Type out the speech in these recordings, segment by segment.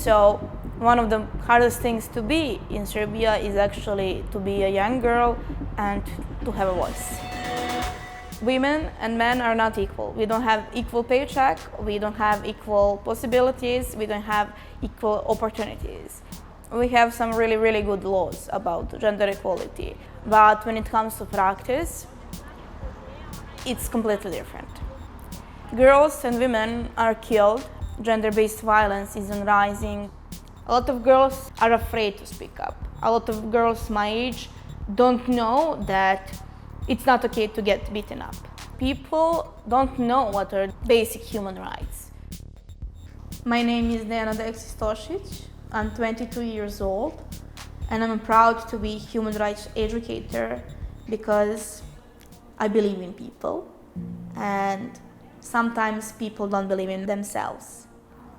So one of the hardest things to be in Serbia is actually to be a young girl and to have a voice. Women and men are not equal. We don't have equal paycheck, we don't have equal possibilities, we don't have equal opportunities. We have some really, really good laws about gender equality, but when it comes to practice, it's completely different. Girls and women are killed, gender-based violence is on rising. A lot of girls are afraid to speak up. A lot of girls my age don't know that it's not okay to get beaten up. People don't know what are basic human rights. My name is Dejana Stosic. I'm 22 years old and I'm proud to be a human rights educator because I believe in people and sometimes people don't believe in themselves.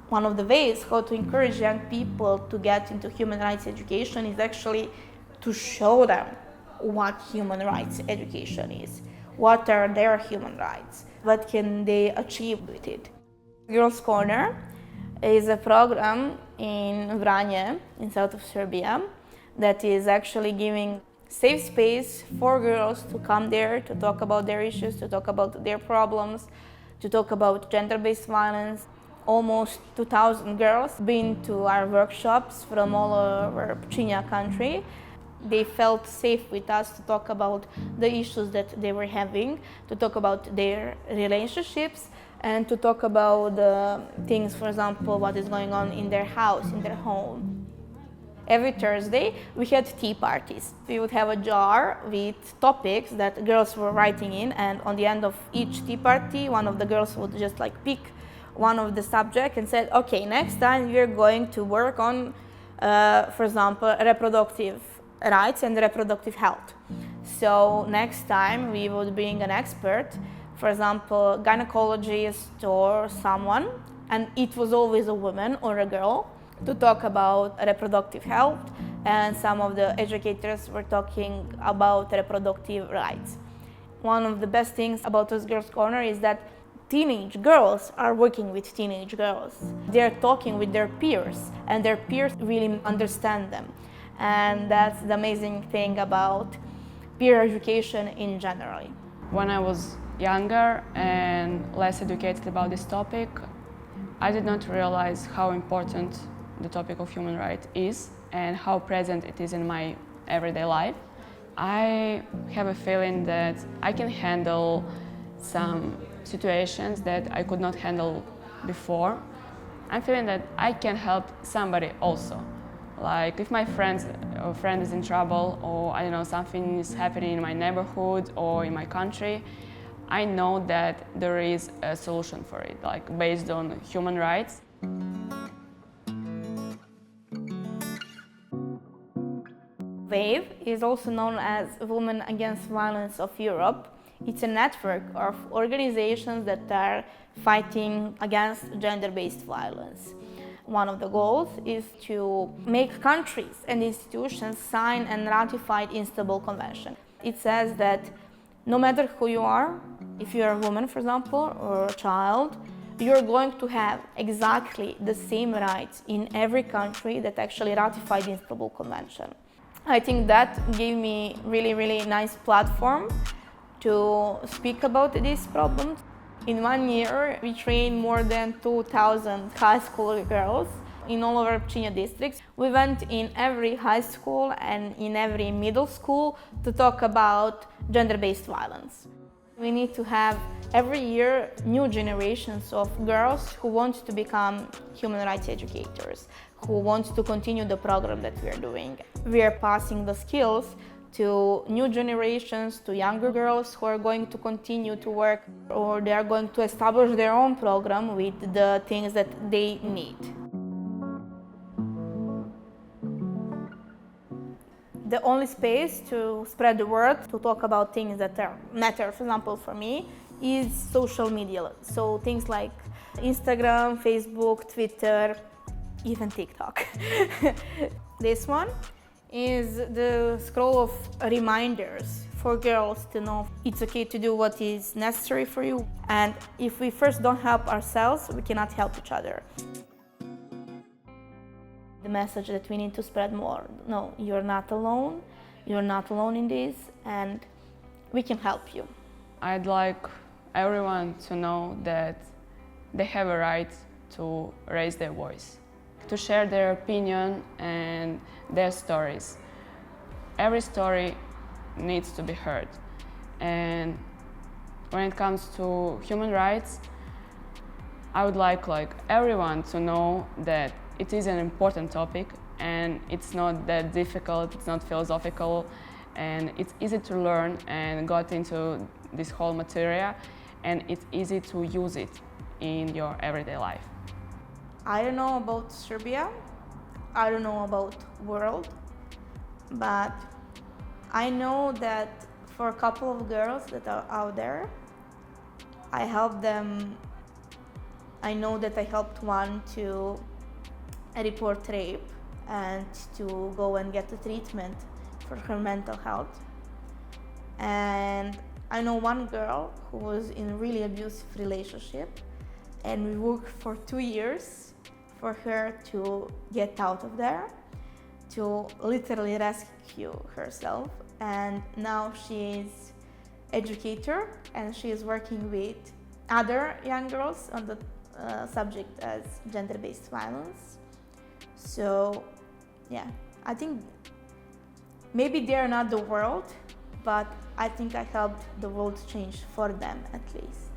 One of the ways how to encourage young people to get into human rights education is actually to show them what human rights education is, what are their human rights, what can they achieve with it. Girls' Corner is a program in Vranje, in south of Serbia, that is actually giving safe space for girls to come there, to talk about their issues, to talk about their problems, to talk about gender-based violence. Almost 2,000 girls been to our workshops from all over OHCHR country. They felt safe with us to talk about the issues that they were having, to talk about their relationships, and to talk about things, for example, what is going on in their house, in their home. Every Thursday, we had tea parties. We would have a jar with topics that girls were writing in, and on the end of each tea party, one of the girls would just pick one of the subjects and said, okay, next time we're going to work on, for example, reproductive rights and reproductive health. So next time we would bring an expert, for example, gynecologist or someone, and it was always a woman or a girl, to talk about reproductive health, and some of the educators were talking about reproductive rights. One of the best things about this Girls' Corner is that teenage girls are working with teenage girls. They're talking with their peers, and their peers really understand them. And that's the amazing thing about peer education in general. When I was younger and less educated about this topic, I did not realize how important the topic of human rights is and how present it is in my everyday life. I have a feeling that I can handle some situations that I could not handle before. I'm feeling that I can help somebody also. Like if my friend is in trouble, or I don't know, something is happening in my neighborhood or in my country, I know that there is a solution for it, based on human rights. WAVE is also known as Women Against Violence of Europe. It's a network of organizations that are fighting against gender-based violence. One of the goals is to make countries and institutions sign and ratify the Istanbul Convention. It says that no matter who you are, if you are a woman, for example, or a child, you're going to have exactly the same rights in every country that actually ratified the Istanbul Convention. I think that gave me really, really nice platform to speak about these problems. In 1 year, we trained more than 2,000 high school girls in all over OHCHR districts. We went in every high school and in every middle school to talk about gender-based violence. We need to have every year new generations of girls who want to become human rights educators, who want to continue the program that we are doing. We are passing the skills to new generations, to younger girls who are going to continue to work, or they are going to establish their own program with the things that they need. The only space to spread the word, to talk about things that matter, for example, for me, is social media. So things like Instagram, Facebook, Twitter, even TikTok. This one is the scroll of reminders for girls to know it's okay to do what is necessary for you. And if we first don't help ourselves, we cannot help each other. message that we need to spread more. No, you're not alone. You're not alone in this, and we can help you. I'd like everyone to know that they have a right to raise their voice, to share their opinion and their stories. Every story needs to be heard. And when it comes to human rights, I would like everyone to know that it is an important topic and it's not that difficult, it's not philosophical, and it's easy to learn and got into this whole material, and it's easy to use it in your everyday life. I don't know about Serbia, I don't know about world, but I know that for a couple of girls that are out there, I helped them. I know that I helped one to report rape and to go and get a treatment for her mental health. And I know one girl who was in a really abusive relationship, and we worked for 2 years for her to get out of there, to literally rescue herself. And now she is educator and she is working with other young girls on the subject as gender-based violence. So yeah, I think maybe they're not the world, but I think I helped the world change for them at least.